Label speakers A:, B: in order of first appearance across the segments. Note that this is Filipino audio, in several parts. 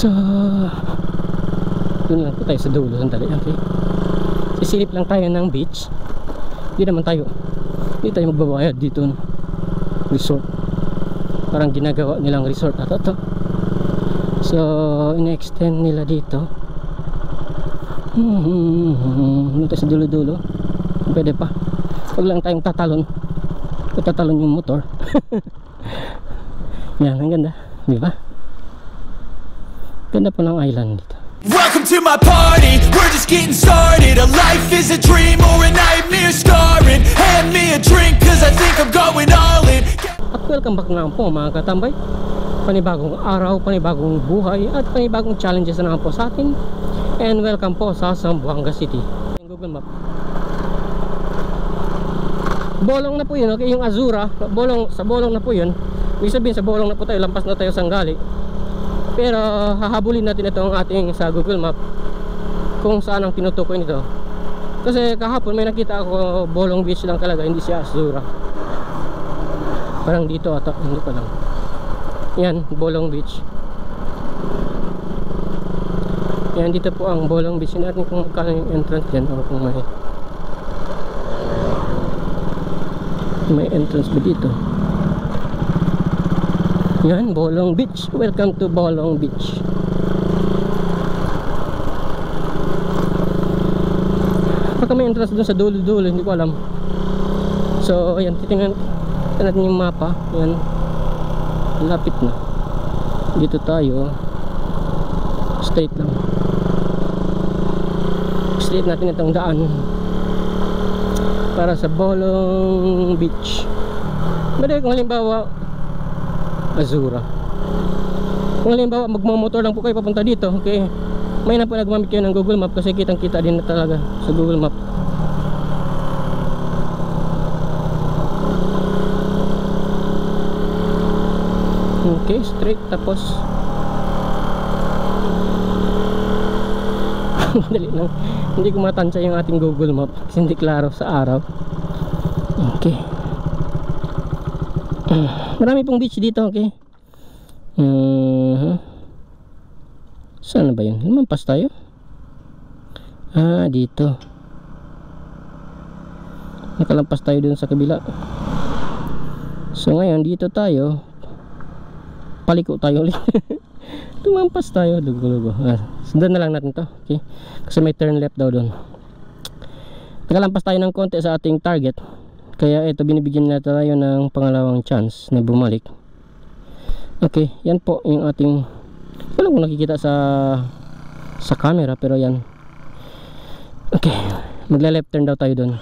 A: So doon lang po tayo sa dulo. Sandali, okay. Sisilip lang tayo ng beach. Hindi tayo magbabayad dito no? Resort, parang ginagawa nilang resort ata to. So ina-extend nila dito. Doon tayo sa dulo-dulo. Pwede pa. Huwag lang tayong tatalon yung motor. Yan, ang ganda, di ba? Ganda po ng island dito.
B: Welcome to my party, we're just getting started. A life is a dream or a nightmare scarring. Hand me a drink cause I think I'm going all in.
A: At welcome back na po mga katambay. Panibagong araw, panibagong buhay, at panibagong challenges na naman po sa atin. And welcome po sa Zamboanga City. Google Map. Bolong na po yun, okay? Yung Azura, sa bolong na po yun. Ibig sabihin sa bolong na po tayo, lampas na tayo Sanggali. Pero hahabulin natin ito ang ating sa Google Map kung saan ang tinutukoy nito. Kasi kahapon may nakita ako Bolong Beach lang talaga, hindi siya Azura. Parang dito ata, hindi ko lang. Yan, Bolong Beach. Yan, dito po ang Bolong Beach. Hindi natin kung magkano yung entrance dyan o kung may entrance ba dito. Yan, Bolong Beach. Welcome to Bolong Beach. Baka may entrance dun sa dulo-dulo, hindi ko alam. So, ayan, titingnan natin yung mapa. Yan, lapit na. Dito tayo. Straight lang. Straight natin itong daan para sa Bolong Beach. Bale, kung halimbawa Azura, kung halimbawa magmamotor lang po kayo papunta dito, okay, may na po nagmamit kayo ng Google Map kasi kitang kita din na talaga sa Google Map. Okay, straight, tapos dali lang, hindi ko matansya yung ating Google Map kasi hindi klaro sa araw. Okay, marami pong beach dito, okay. Saan ba yun? Lumampas tayo. Dito. Nakalampas tayo dun sa kabila. So ngayon dito tayo. Paliko tayo ulit. Lumampas tayo. Dugo-dugo. Sundan na lang natin to, okay. Kasi may turn left daw dun. Nakalampas tayo ng konti sa ating target. Kaya ito, binibigyan natin tayo ng pangalawang chance na bumalik. Okay, yan po yung ating, wala kong nakikita sa camera, pero yan. Okay, magla-left turn daw tayo doon.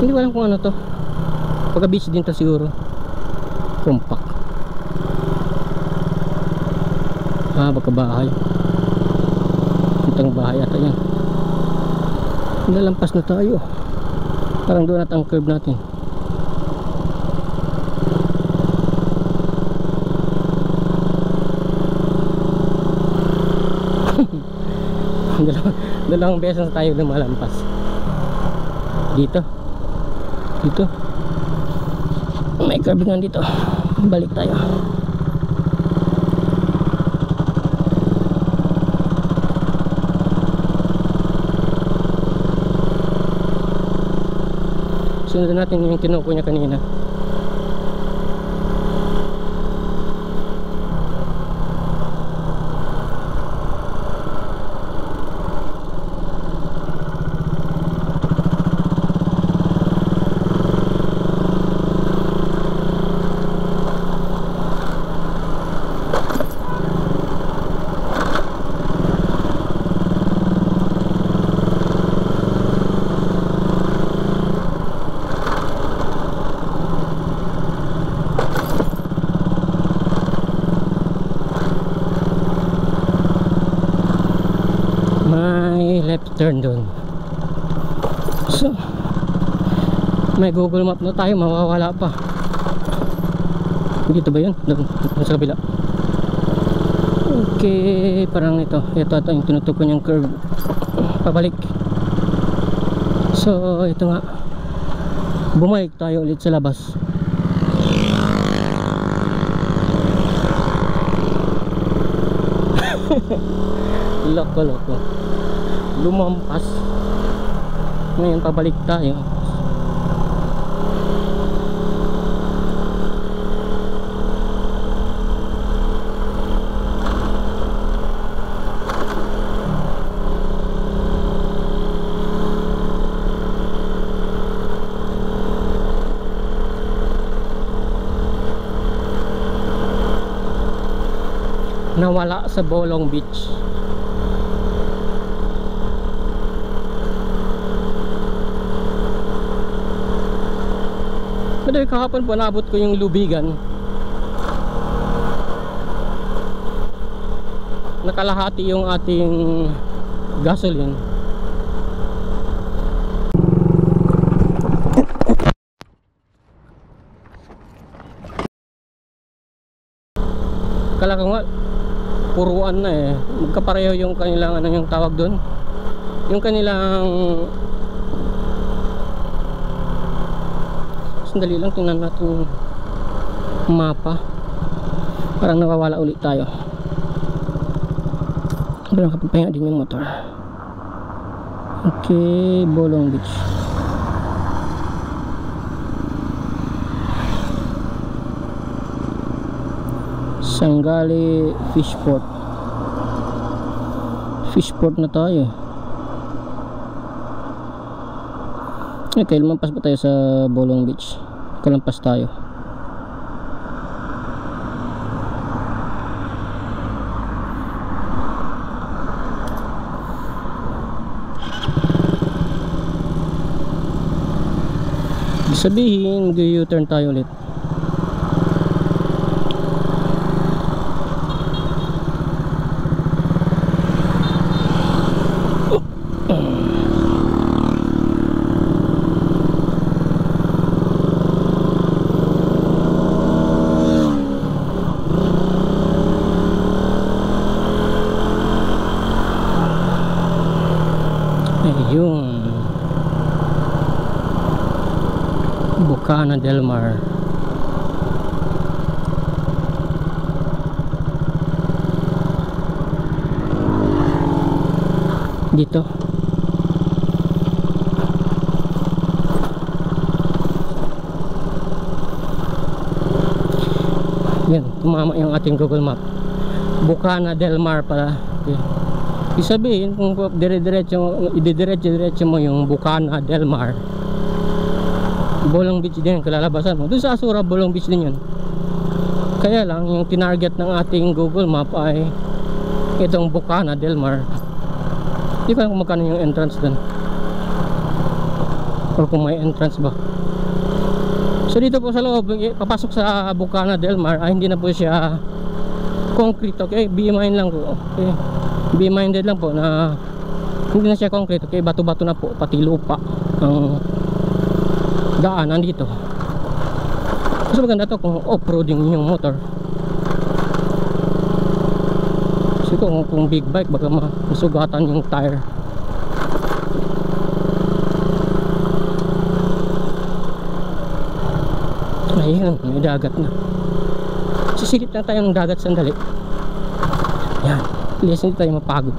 A: Hindi ko alam kung ano to. Pagka beach din to siguro. Compact. Baka bahay. Itong bahay ata yan. Lalampas na tayo. Parang doon at ang curve natin. Dalawang beses na tayo lumalampas. Dito. May curve nga dito. Balik tayo. Sundan natin yung tinuko niya kanina. Left turn doon. So may Google Map na tayo, mawawala pa. Dito ba yun? Doon sa kabila. Okay, parang ito yung tinutukoy niyang curve pabalik. So ito nga, bumalik tayo ulit sa labas. Loko lumampas. Ngayon pabalik tayo. Nawala sa Bolong Beach. Pero kahapon po naabot ko yung Lubigan. Nakalahati yung ating gasoline. Kala ko nga puruan na eh. Magkapareho yung kanilang ano yung tawag doon. Yung kanilang sandali lang, tingnan natin yung mapa. Parang nawawala ulit tayo. Pero nakapagpahinga din yung motor. Okay, Bolong Beach. Sanggali Fishport. Fishport na tayo. Okay, lumampas pa tayo sa Bolong Beach. Kalampas tayo. Ibig sabihin, mag-U-turn tayo ulit. Ayun, Bocana del Mar. Dito yan, tumama yung ating Google Map. Bocana del Mar pala. Okay. Isabihin kung diretso mo yung Bocana del Mar, Bolong Beach din kalalabasan mo. Doon sa Asura, Bolong Beach din yun. Kaya lang yung tinarget ng ating Google Map ay itong Bocana del Mar. Hindi ko alam kung magkano yung entrance doon, or kung may entrance ba. So dito po sa loob, papasok sa Bocana del Mar ay hindi na po siya concrete. Okay, be mind lang po. Okay, be minded lang po na hindi na siya concrete. Okay, bato-bato na po, pati lupa ang daanan dito. Mas maganda to kung off-roading yung motor. Kasi kung big bike baka masugatan yung tire. Ayun, may dagat na. Sisilip na tayo ng dagat sandali. Yan, please hindi tayo mapagod.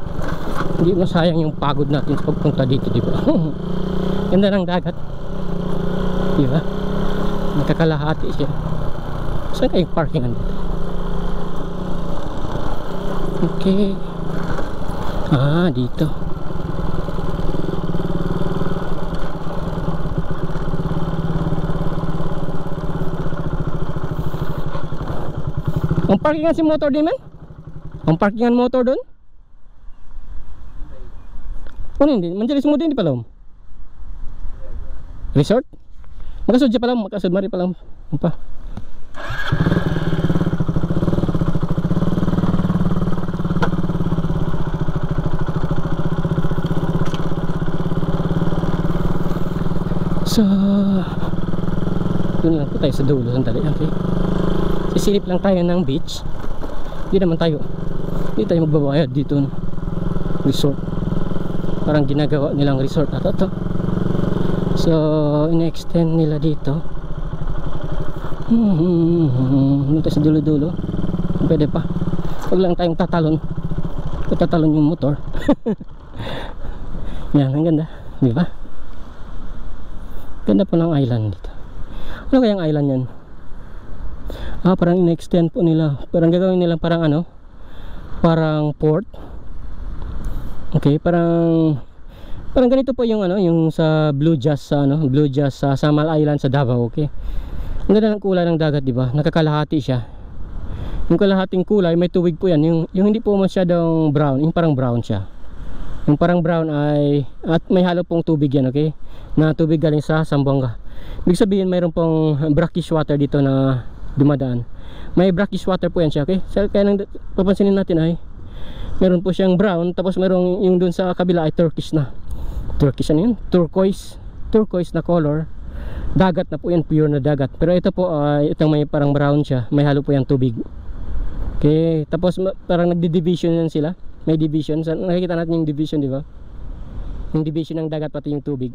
A: Hindi masayang yung pagod natin sa pagpunta dito, di ba? Ganda ng dagat, di ba? Nakakalahati siya. Saan kayong parkingan dito? Okay. Dito. Ang parkingan si motor din man? Ang parkingan motor doon? Ano hindi? Manjalis mo din di pala. Resort? Makasudya pala, makasudmari pala. Ano pa? So doon lang po tayo sa dulo sandali. Okay, sisilip lang tayo ng beach. Hindi tayo magbabayad dito no? Resort, parang ginagawa nilang resort ata to. So in-extend nila dito. Nito sa dulo-dulo. Pwede pa. Huwag lang tayong tatalon. Tatalon yung motor. Yan, ang ganda, di ba? Ganda po ng island dito. Ano kayang island yan? Parang in-extend po nila. Parang gagawin nila parang ano, parang port. Okay, parang ganito po yung ano, yung sa Blue Jazz sa ano, Blue Jazz sa Samal Island sa Davao. Okay, ang ganda ng kulay ng dagat, di ba? Nakakalahati siya. Yung kalahating kulay may tubig po yan. Yung hindi po masyadong brown, yung parang brown siya. Yung parang brown ay at may halo pong tubig yan, okay? Na tubig galing sa Zamboanga. Ibig sabihin mayroon pong brackish water dito na dumadaan. May brackish water po yan siya, okay? So, kaya nang papansinin natin ay meron po siyang brown, tapos meron yung dun sa kabila ay turkish na. Turkish ano yun? Turquoise na color. Dagat na po yan, pure na dagat. Pero ito po ay itong may parang brown siya. May halo po yung tubig. Okay, tapos parang nagdi-division yan sila. May division. So, nakikita natin yung division, di ba? Yung division ng dagat pati yung tubig.